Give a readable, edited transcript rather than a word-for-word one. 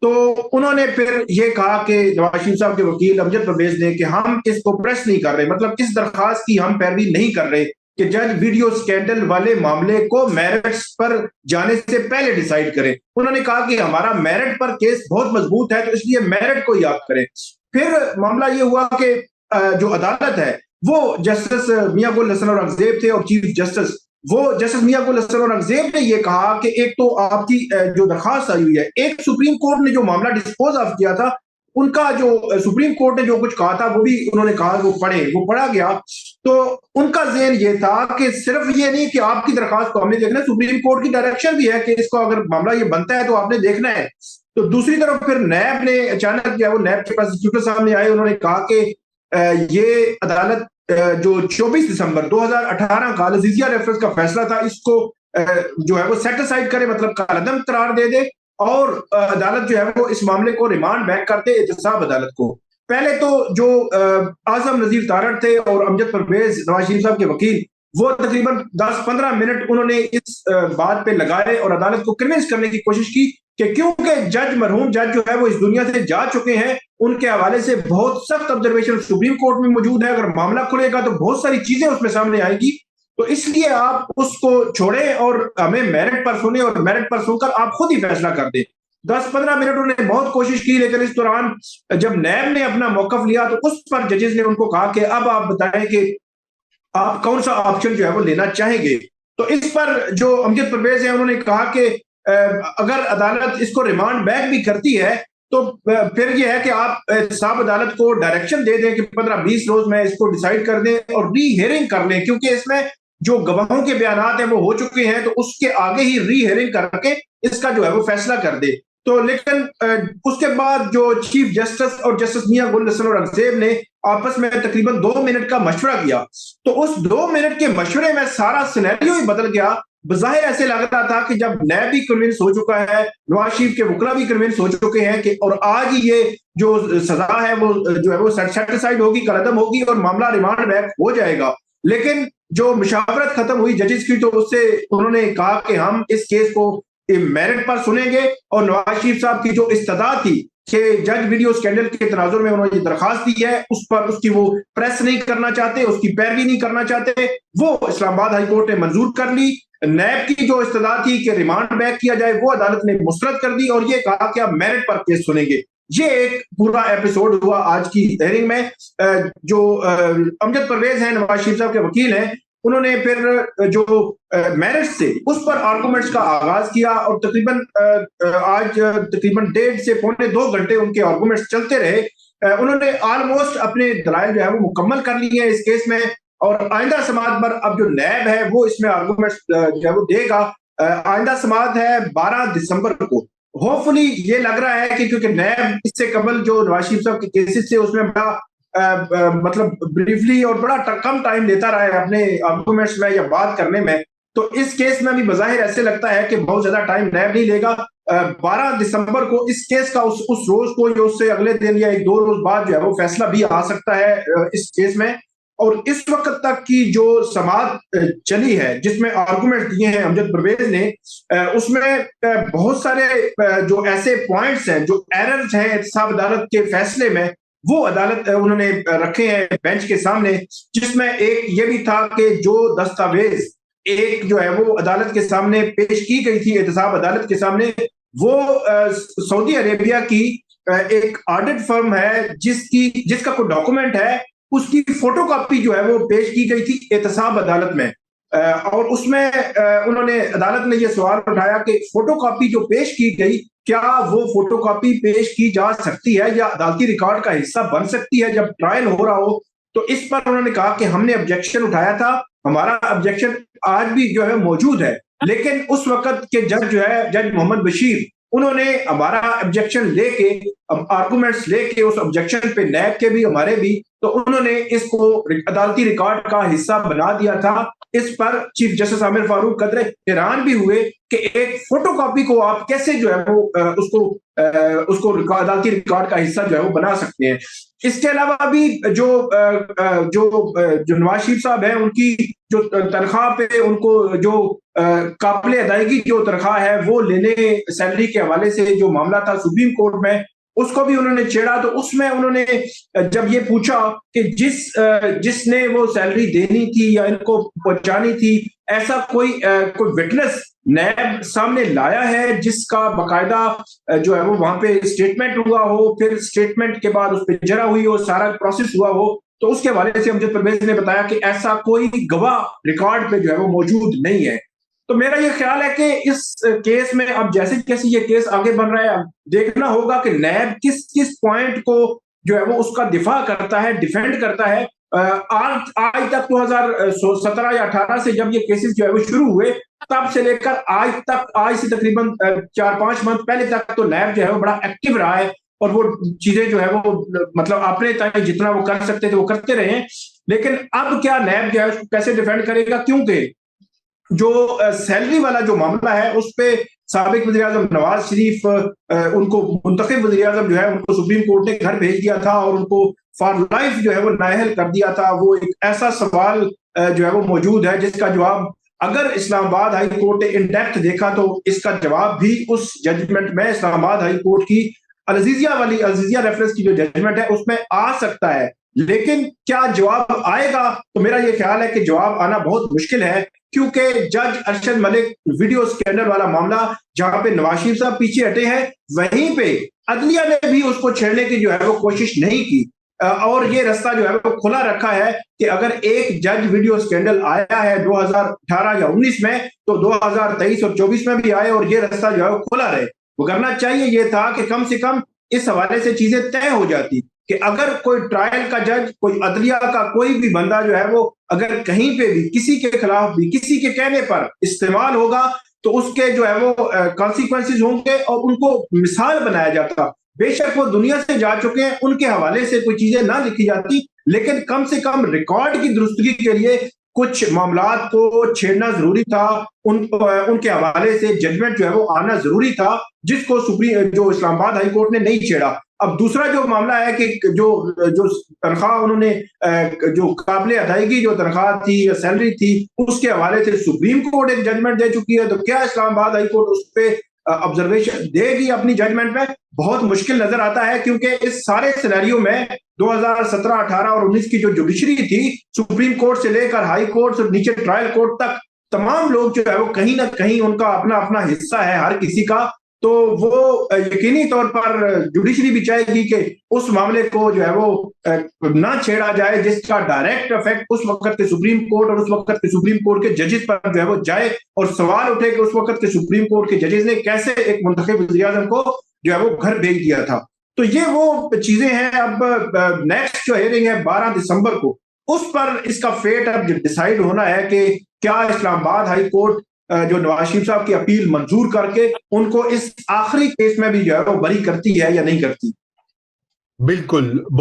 تو انہوں نے پھر یہ کہا کہ نواز شریف صاحب کے وکیل امجد پرویز نے کہ ہم اس کو پریس نہیں کر رہے، مطلب اس درخواست کی ہم پیروی نہیں کر رہے کہ جج ویڈیو سکینڈل والے معاملے کو میرٹس پر جانے سے پہلے ڈیسائیڈ کریں۔ انہوں نے کہا کہ ہمارا میرٹ پر کیس بہت مضبوط ہے، تو اس لیے میرٹ کو یاد کریں۔ پھر معاملہ یہ ہوا کہ جو عدالت ہے وہ جسٹس میاں گل حسن اورنگزیب تھے، اور چیف جسٹس وہ جسٹس میاں گل حسن اورنگزیب نے یہ کہا کہ ایک تو آپ کی جو درخواست آئی ہوئی ہے، ایک سپریم کورٹ نے جو معاملہ ڈسپوز آف کیا تھا، ان کا جو سپریم کورٹ نے جو کچھ کہا تھا وہ بھی انہوں نے کہا وہ پڑھا گیا۔ تو ان کا ذہن یہ تھا کہ صرف یہ نہیں کہ آپ کی درخواست کو ہم نے دیکھنا ہے، سپریم کورٹ کی ڈائریکشن بھی ہے کہ اس کو اگر معاملہ یہ بنتا ہے تو آپ نے دیکھنا ہے۔ تو دوسری طرف پھر نیب نے اچانک کیا، وہ نیب کے پروسیکیوٹر صاحب نے آئے، انہوں نے کہا کہ یہ عدالت جو 24 دسمبر 2018 کا لذیذیہ ریفرنس کا فیصلہ تھا، اس کو جو ہے وہ سیٹ اسائڈ کرے، مطلب کالعدم قرار دے دے، اور عدالت جو ہے وہ اس معاملے کو ریمانڈ بیک کرتے احتساب عدالت کو۔ پہلے تو جو اعظم نذیر تارڑ تھے اور امجد پرویز نواز شریف صاحب کے وکیل، وہ تقریباً 10-15 منٹ انہوں نے اس بات پہ لگائے اور عدالت کو کنونس کرنے کی کوشش کی کہ کیونکہ مرحوم جج جو ہے وہ اس دنیا سے جا چکے ہیں، ان کے حوالے سے بہت سخت آبزرویشن سپریم کورٹ میں موجود ہے، اگر معاملہ کھلے گا تو بہت ساری چیزیں اس میں سامنے آئے گی، تو اس لیے آپ اس کو چھوڑیں اور ہمیں میرٹ پر سنیں، اور میرٹ پر سن کر آپ خود ہی فیصلہ کر دیں۔ 10-15 منٹ انہوں نے بہت کوشش کی، لیکن اس دوران جب نیب نے اپنا موقف لیا تو اس پر ججز نے ان کو کہا کہ اب آپ بتائیں کہ آپ کون سا آپشن جو ہے وہ لینا چاہیں گے۔ تو اس پر جو امجد پرویز ہیں انہوں نے کہا کہ اگر عدالت اس کو ریمانڈ بیک بھی کرتی ہے تو پھر یہ ہے کہ آپ احتساب عدالت کو ڈائریکشن دے دیں کہ 15-20 روز میں اس کو ڈیسائیڈ کر دیں اور ری ہیئرنگ کر لیں، کیونکہ اس میں جو گواہوں کے بیانات ہیں وہ ہو چکے ہیں، تو اس کے آگے ہی ری ہیئرنگ کر کے اس کا جو ہے وہ فیصلہ کر دے۔ تو لیکن اس کے بعد جو چیف جسٹس اور جسٹس میاں گل حسن اورنگزیب نے آپس میں تقریباً 2 منٹ کا مشورہ کیا، تو اس 2 منٹ کے مشورے میں سارا سینیریو ہی بدل گیا۔ بظاہر ایسے لگ رہا تھا کہ جب نیب بھی کنونس ہو چکا ہے، نواز شریف کے وکلا بھی کنونس ہو چکے ہیں کہ اور آج ہی یہ جو سزا ہے وہ جو ہے وہ سیٹسفائیڈ ہوگی، کالعدم ہوگی اور معاملہ ریمانڈ بیک ہو جائے گا۔ لیکن جو مشاورت ختم ہوئی ججز کی، تو اس سے انہوں نے کہا کہ ہم اس کیس کو میرٹ پر سنیں گے، اور نواز شریف صاحب کی جو استدعا تھی کہ جج ویڈیو سکینڈل کے تناظر میں انہوں نے درخواست دی ہے، اس پر اس کی وہ پریس نہیں کرنا چاہتے، اس کی پیروی نہیں کرنا چاہتے، وہ اسلام آباد ہائی کورٹ نے منظور کر لی۔ نیب کی جو استدعا تھی کہ ریمانڈ بیک کیا جائے، وہ عدالت نے مسترد کر دی اور یہ کہا کہ آپ میرٹ پر کیس سنیں گے۔ یہ ایک پورا ایپیسوڈ ہوا آج کی ہیئرنگ میں۔ جو امجد پرویز ہیں، نواز شریف صاحب کے وکیل ہیں، انہوں نے پھر جو میرٹ سے اس پر آرگومنٹس کا آغاز کیا، اور آج تقریباً 1.5 سے 1.25 گھنٹے ان کے آرگومنٹس چلتے رہے۔ انہوں نے آلموسٹ اپنے دلائل جو ہے وہ مکمل کر لیے ہیں اس کیس میں، اور آئندہ سماعت پر اب جو نیب ہے وہ اس میں آرگومنٹس جو ہے وہ دے گا۔ آئندہ سماعت ہے 12 دسمبر کو۔ ہوپ فلی یہ لگ رہا ہے کہ کیونکہ نیب اس سے قبل جو نواز شریف صاحب کے کیسز سے اس میں بڑا مطلب بریفلی اور بڑا کم ٹائم لیتا رہا ہے اپنے آرگومنٹس میں یا بات کرنے میں، تو اس کیس میں بھی بظاہر ایسے لگتا ہے کہ بہت زیادہ ٹائم نیب نہیں لے گا۔ 12 دسمبر کو اس کیس کا اس روز کو یا اس سے اگلے دن یا 1-2 روز بعد جو ہے وہ فیصلہ بھی آ سکتا ہے اس کیس میں۔ اور اس وقت تک کی جو سماعت چلی ہے جس میں آرگومنٹ دیے ہیں امجد پرویز نے، اس میں بہت سارے جو ایسے پوائنٹس ہیں جو ایررز ہیں احتساب عدالت کے فیصلے میں، وہ عدالت انہوں نے رکھے ہیں بینچ کے سامنے، جس میں ایک یہ بھی تھا کہ جو دستاویز ایک جو ہے وہ عدالت کے سامنے پیش کی گئی تھی احتساب عدالت کے سامنے، وہ سعودی عربیہ کی ایک آڈٹ فرم ہے جس کا کوئی ڈاکومنٹ ہے، اس کی فوٹو کاپی جو ہے وہ پیش کی گئی تھی احتساب عدالت میں۔ اور اس میں انہوں نے عدالت نے یہ سوال اٹھایا کہ فوٹو کاپی جو پیش کی گئی، کیا وہ فوٹو کاپی پیش کی جا سکتی ہے یا عدالتی ریکارڈ کا حصہ بن سکتی ہے جب ٹرائل ہو رہا ہو؟ تو اس پر انہوں نے کہا کہ ہم نے آبجیکشن اٹھایا تھا، ہمارا آبجیکشن آج بھی جو ہے موجود ہے، لیکن اس وقت کے جج جو ہے جج محمد بشیر، انہوں نے ہمارا آبجیکشن لے کے آرگومنٹس لے کے اس آبجیکشن پہ نیب کے بھی ہمارے بھی، تو انہوں نے اس کو عدالتی ریکارڈ کا حصہ بنا دیا تھا۔ اس پر چیف جسٹس عامر فاروق قدرے حیران بھی ہوئے کہ ایک فوٹو کاپی کو آپ کیسے جو ہے وہ اس کو عدالتی ریکارڈ کا حصہ جو ہے وہ بنا سکتے ہیں۔ اس کے علاوہ بھی جو نواز شریف صاحب ہیں ان کی جو تنخواہ پہ ان کو جو قابل ادائیگی جو تنخواہ ہے وہ لینے سیلری کے حوالے سے جو معاملہ تھا سپریم کورٹ میں، اس کو بھی انہوں نے چھیڑا. تو اس میں انہوں نے جب یہ پوچھا کہ جس نے وہ سیلری دینی تھی یا ان کو پہنچانی تھی، ایسا کوئی وٹنس نیب سامنے لایا ہے جس کا باقاعدہ جو ہے وہ وہاں پہ اسٹیٹمنٹ ہوا ہو، پھر اسٹیٹمنٹ کے بعد اس پہ جرا ہوئی ہو، سارا پروسیس ہوا ہو. تو اس کے حوالے سے امجد پرویز نے بتایا کہ ایسا کوئی گواہ ریکارڈ پہ جو ہے وہ موجود نہیں ہے. تو میرا یہ خیال ہے کہ اس کیس میں اب جیسے جیسے یہ کیس آگے بڑھ رہا ہے، اب دیکھنا ہوگا کہ نیب کس کس پوائنٹ کو جو ہے وہ اس کا دفاع کرتا ہے، ڈیفینڈ کرتا ہے. آج تک 2017 یا 18 سے جب یہ کیسز جو ہے وہ شروع ہوئے، تب سے لے کر آج سے تقریباً 4-5 منتھ پہلے تک تو نیب جو ہے وہ بڑا ایکٹیو رہا ہے، اور وہ چیزیں جو ہے وہ مطلب اپنے تک جتنا وہ کر سکتے تھے وہ کرتے رہے ہیں. لیکن اب کیا نیب جو ہے اس کو کیسے ڈیفینڈ کرے گا؟ کیونکہ جو سیلری والا جو معاملہ ہے اس پہ سابق وزیر اعظم نواز شریف ان کو منتخب وزیر اعظم جو ہے ان کو سپریم کورٹ نے گھر بھیج دیا تھا اور ان کو فار لائف جو ہے وہ نااہل کر دیا تھا. وہ ایک ایسا سوال جو ہے وہ موجود ہے جس کا جواب اگر اسلام آباد ہائی کورٹ نے ان ڈیپتھ دیکھا تو اس کا جواب بھی اس ججمنٹ میں اسلام آباد ہائی کورٹ کی العزیزیہ ریفرنس کی جو ججمنٹ ہے اس میں آ سکتا ہے. لیکن کیا جواب آئے گا؟ تو میرا یہ خیال ہے کہ جواب آنا بہت مشکل ہے، کیونکہ جج ارشد ملک ویڈیو سکینڈل والا معاملہ جہاں پہ نواز شریف صاحب پیچھے ہٹے ہیں، وہیں پہ عدلیہ نے بھی اس کو چھیڑنے کی جو ہے وہ کوشش نہیں کی، اور یہ رستہ جو ہے وہ کھلا رکھا ہے کہ اگر ایک جج ویڈیو سکینڈل آیا ہے 2018 یا 19 میں تو 2023 اور 24 میں بھی آئے، اور یہ رستہ جو ہے وہ کھلا رہے. وہ کرنا چاہیے یہ تھا کہ کم سے کم اس حوالے سے چیزیں طے ہو جاتی کہ اگر کوئی ٹرائل کا جج، کوئی عدلیہ کا کوئی بھی بندہ جو ہے وہ اگر کہیں پہ بھی کسی کے خلاف بھی کسی کے کہنے پر استعمال ہوگا تو اس کے جو ہے وہ کانسیکوینسز ہوں گے، اور ان کو مثال بنایا جاتا. بے شک وہ دنیا سے جا چکے ہیں، ان کے حوالے سے کوئی چیزیں نہ لکھی جاتی، لیکن کم سے کم ریکارڈ کی درستگی کے لیے کچھ معاملات کو چھیڑنا ضروری تھا، ان کے حوالے سے ججمنٹ جو ہے وہ آنا ضروری تھا، جس کو جو اسلام آباد ہائی کورٹ نے نہیں چھیڑا. اب دوسرا جو معاملہ ہے کہ جو تنخواہ انہوں نے جو قابل ادائیگی جو تنخواہ تھی یا سیلری تھی اس کے حوالے سے سپریم کورٹ ایک ججمنٹ دے چکی ہے، تو کیا اسلام آباد ہائی کورٹ اس پہ آبزرویشن دے گی اپنی ججمنٹ میں؟ بہت مشکل نظر آتا ہے، کیونکہ اس سارے سینیریو میں 2017، 18 اور 19 کی جو جوڈیشری تھی، سپریم کورٹ سے لے کر ہائی کورٹ اور نیچے ٹرائل کورٹ تک، تمام لوگ جو ہے وہ کہیں نہ کہیں ان کا اپنا اپنا حصہ ہے ہر کسی کا. تو وہ یقینی طور پر جوڈیشری بھی چاہے گی کہ اس معاملے کو جو ہے وہ نہ چھیڑا جائے جس کا ڈائریکٹ افیکٹ اس وقت کے سپریم کورٹ اور اس وقت کے سپریم کورٹ کے ججز پر جو ہے وہ جائے، اور سوال اٹھے کہ اس وقت کے سپریم کورٹ کے ججز نے کیسے ایک منتخب وزیر اعظم کو جو ہے وہ گھر بھیج دیا تھا. تو یہ وہ چیزیں ہیں. اب نیکسٹ جو ہیئرنگ ہے 12 دسمبر کو، اس پر اس کا فیٹ اب ڈیسائیڈ ہونا ہے کہ کیا اسلام آباد ہائی کورٹ جو نواز شریف صاحب کی اپیل منظور کر کے ان کو اس آخری کیس میں بھی جو ہے وہ بری کرتی ہے یا نہیں کرتی. بالکل.